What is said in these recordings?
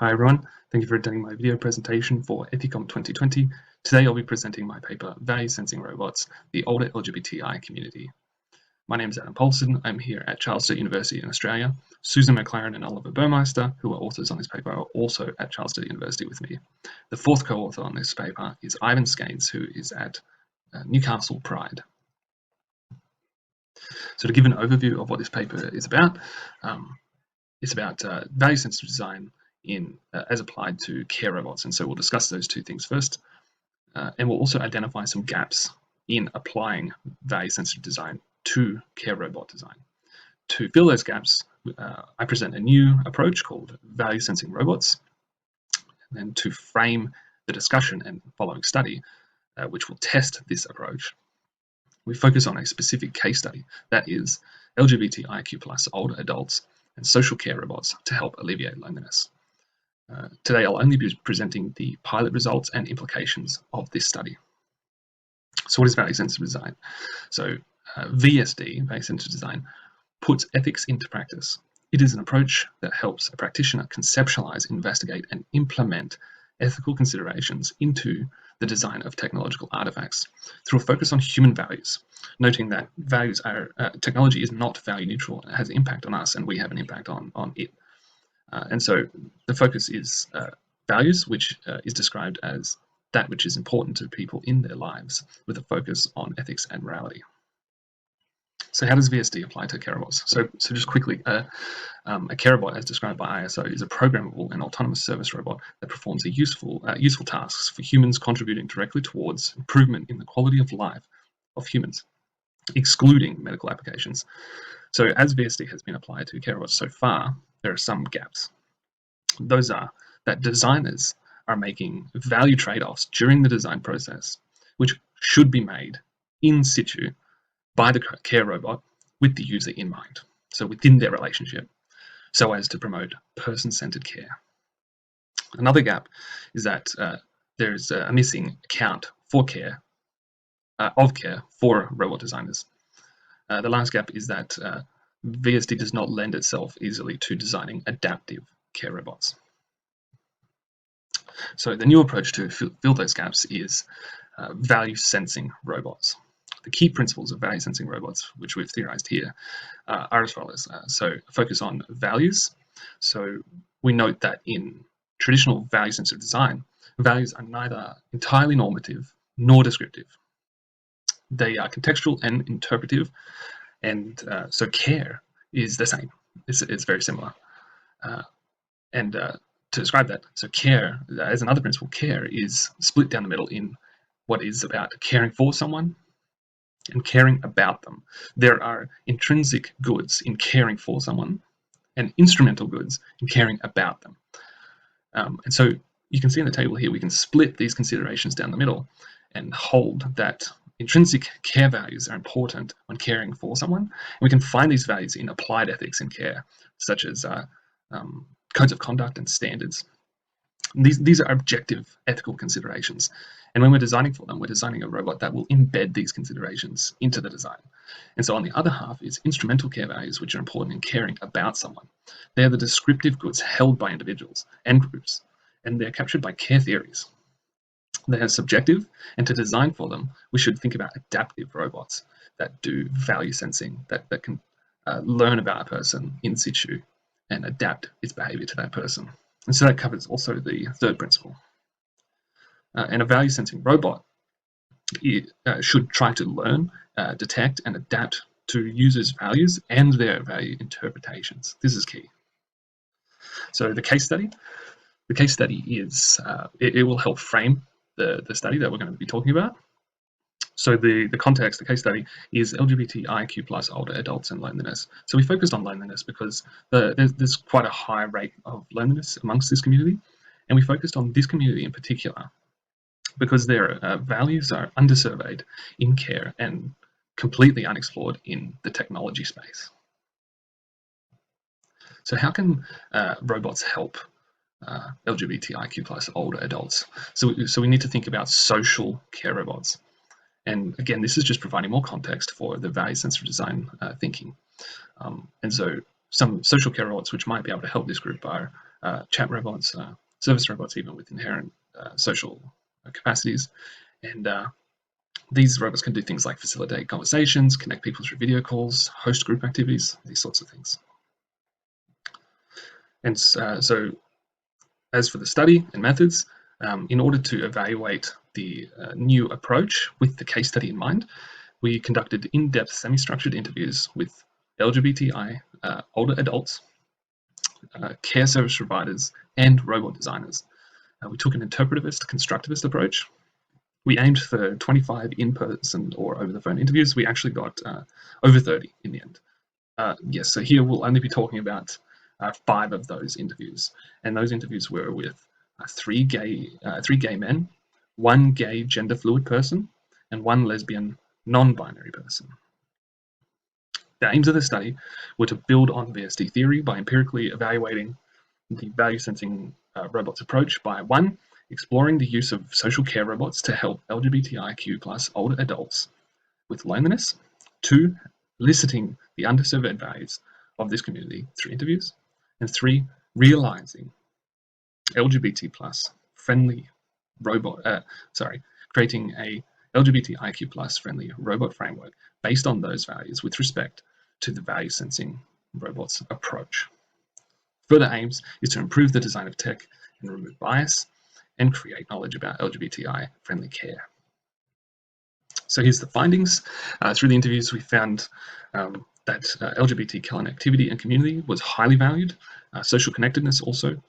Hi everyone, thank you for attending my video presentation for ETHICOMP 2020. Today I'll be presenting my paper, Value Sensing Robots, the Older LGBTI Community. My name is Adam Paulson. I'm here at Charles Sturt University in Australia. Susan McLaren and Oliver Burmeister, who are authors on this paper, are also at Charles Sturt University with me. The fourth co-author on this paper is Ivan Skanes, who is at Newcastle Pride. So to give an overview of what this paper is about, it's about value-sensitive design as applied to care robots, and so we'll discuss those two things first, and we'll also identify some gaps in applying value-sensitive design to care robot design. To fill those gaps, I present a new approach called value sensing robots, and then to frame the discussion and following study, which will test this approach, we focus on a specific case study, that is LGBTIQ plus older adults and social care robots to help alleviate loneliness. Today I'll only be presenting the pilot results and implications of this study. So what is value sensitive design? So VSD, value sensitive design, puts ethics into practice. It is an approach that helps a practitioner conceptualize, investigate, and implement ethical considerations into the design of technological artifacts through a focus on human values, noting that technology is not value neutral and it has an impact on us, and we have an impact on it. And so the focus is values, which is described as that which is important to people in their lives, with a focus on ethics and morality. So how does VSD apply to care robots? So just quickly, a care robot, as described by ISO, is a programmable and autonomous service robot that performs useful tasks for humans, contributing directly towards improvement in the quality of life of humans, excluding medical applications. So as VSD has been applied to care robots so far, there are some gaps. Those are that designers are making value trade-offs during the design process, which should be made in situ by the care robot with the user in mind, so within their relationship, so as to promote person-centered care. Another gap is that there's a missing account for care for robot designers. The last gap is that VSD does not lend itself easily to designing adaptive care robots. So the new approach to fill those gaps is value sensing robots. The key principles of value sensing robots, which we've theorized here, are as follows. So focus on values. So we note that in traditional value sensitive design, values are neither entirely normative nor descriptive. They are contextual and interpretive, and so care is the same. It's very similar. To describe that, so care, as another principle, care is split down the middle in what is about caring for someone and caring about them. There are intrinsic goods in caring for someone and instrumental goods in caring about them. And so you can see in the table here, we can split these considerations down the middle and hold that intrinsic care values are important when caring for someone. And we can find these values in applied ethics in care, such as codes of conduct and standards. These are objective ethical considerations. And when we're designing for them, we're designing a robot that will embed these considerations into the design. And so on the other half is instrumental care values, which are important in caring about someone. They are the descriptive goods held by individuals and groups, and they're captured by care theories. They are subjective, and to design for them, we should think about adaptive robots that do value sensing, that can learn about a person in situ and adapt its behavior to that person. And so that covers also the third principle. And a value sensing robot should try to learn, detect, and adapt to users' values and their value interpretations. This is key. So the case study is, it will help frame the study that we're going to be talking about. So the context, the case study, is LGBTIQ plus older adults and loneliness. So we focused on loneliness because there's quite a high rate of loneliness amongst this community. And we focused on this community in particular because their values are undersurveyed in care and completely unexplored in the technology space. So how can robots help LGBTIQ plus older adults? So we need to think about social care robots. And again, this is just providing more context for the value sensitive design thinking. And so some social care robots which might be able to help this group are chat robots, service robots, even with inherent social capacities. And these robots can do things like facilitate conversations, connect people through video calls, host group activities, these sorts of things. And so as for the study and methods, in order to evaluate the new approach with the case study in mind, we conducted in-depth semi-structured interviews with LGBTI older adults, care service providers, and robot designers. We took an interpretivist, constructivist approach. We aimed for 25 in-person or over-the-phone interviews. We actually got over 30 in the end. Yes, so here we'll only be talking about 5 of those interviews, and those interviews were with 3 gay men, 1 gay gender fluid person, and 1 lesbian non-binary person. The aims of the study were to build on VSD theory by empirically evaluating the value sensing robots approach by 1, exploring the use of social care robots to help LGBTIQ+ older adults with loneliness, 2, eliciting the undersurveyed values of this community through interviews, and 3, realizing LGBT+ friendly robot, creating a LGBTIQ+ friendly robot framework based on those values with respect to the value sensing robots approach. Further aims is to improve the design of tech and remove bias and create knowledge about LGBTI friendly care. So here's the findings. Through the interviews, we found that LGBT connectivity and community was highly valued. Social connectedness also.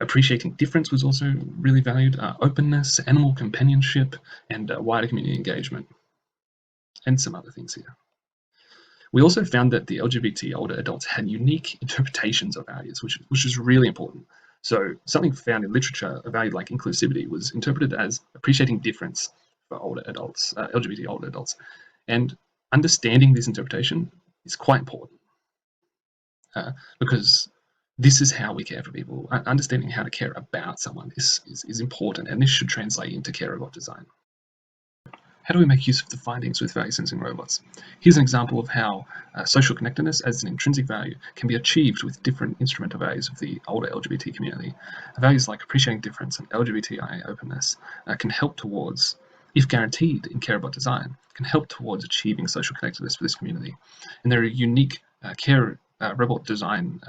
Appreciating difference was also really valued. Openness, animal companionship, and wider community engagement. And some other things here. We also found that the LGBT older adults had unique interpretations of values, which is really important. So something found in literature, a value like inclusivity, was interpreted as appreciating difference for older adults, LGBT older adults. And understanding this interpretation is quite important because this is how we care for people. Understanding how to care about someone is important, and this should translate into care about design. How do we make use of the findings with value sensing robots? Here's an example of how social connectedness as an intrinsic value can be achieved with different instrumental values of the older LGBT community. Values like appreciating difference and LGBTI openness can help towards, if guaranteed in care about design, can help towards achieving social connectedness for this community. And there are unique care robot design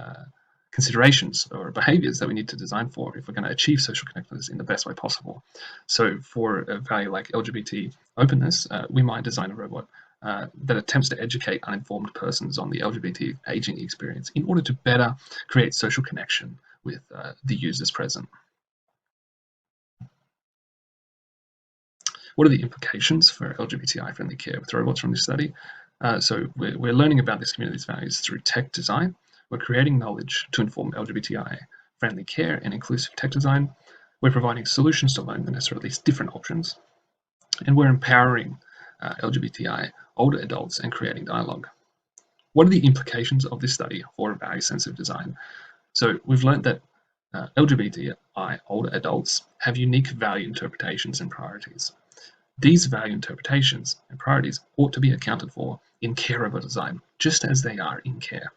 considerations or behaviors that we need to design for if we're going to achieve social connectedness in the best way possible. So for a value like LGBT openness, we might design a robot that attempts to educate uninformed persons on the LGBT aging experience in order to better create social connection with the users present. What are the implications for LGBTI-friendly care with robots from this study? So we're learning about this community's values through tech design. We're creating knowledge to inform LGBTI-friendly care and inclusive tech design. We're providing solutions to loneliness, or at least different options. And we're empowering LGBTI older adults and creating dialogue. What are the implications of this study for value-sensitive design? So we've learned that LGBTI older adults have unique value interpretations and priorities. These value interpretations and priorities ought to be accounted for in care over design, just as they are in care.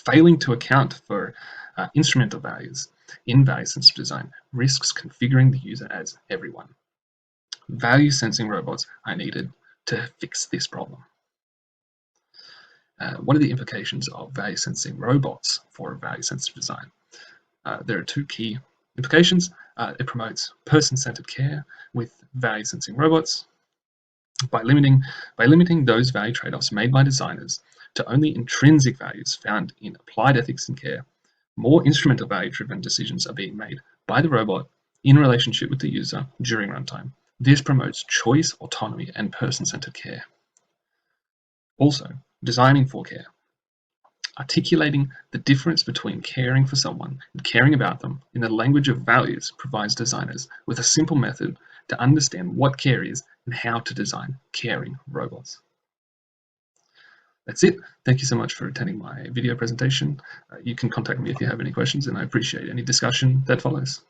Failing to account for instrumental values in value-sensitive design risks configuring the user as everyone. Value-sensing robots are needed to fix this problem. What are the implications of value-sensing robots for value-sensitive design? There are 2 key implications. It promotes person-centered care with value-sensing robots by limiting those value trade-offs made by designers to only intrinsic values found in applied ethics and care. More instrumental value-driven decisions are being made by the robot in relationship with the user during runtime. This promotes choice, autonomy, and person-centered care. Also, designing for care. Articulating the difference between caring for someone and caring about them in the language of values provides designers with a simple method to understand what care is and how to design caring robots. That's it. Thank you so much for attending my video presentation. You can contact me if you have any questions, and I appreciate any discussion that follows.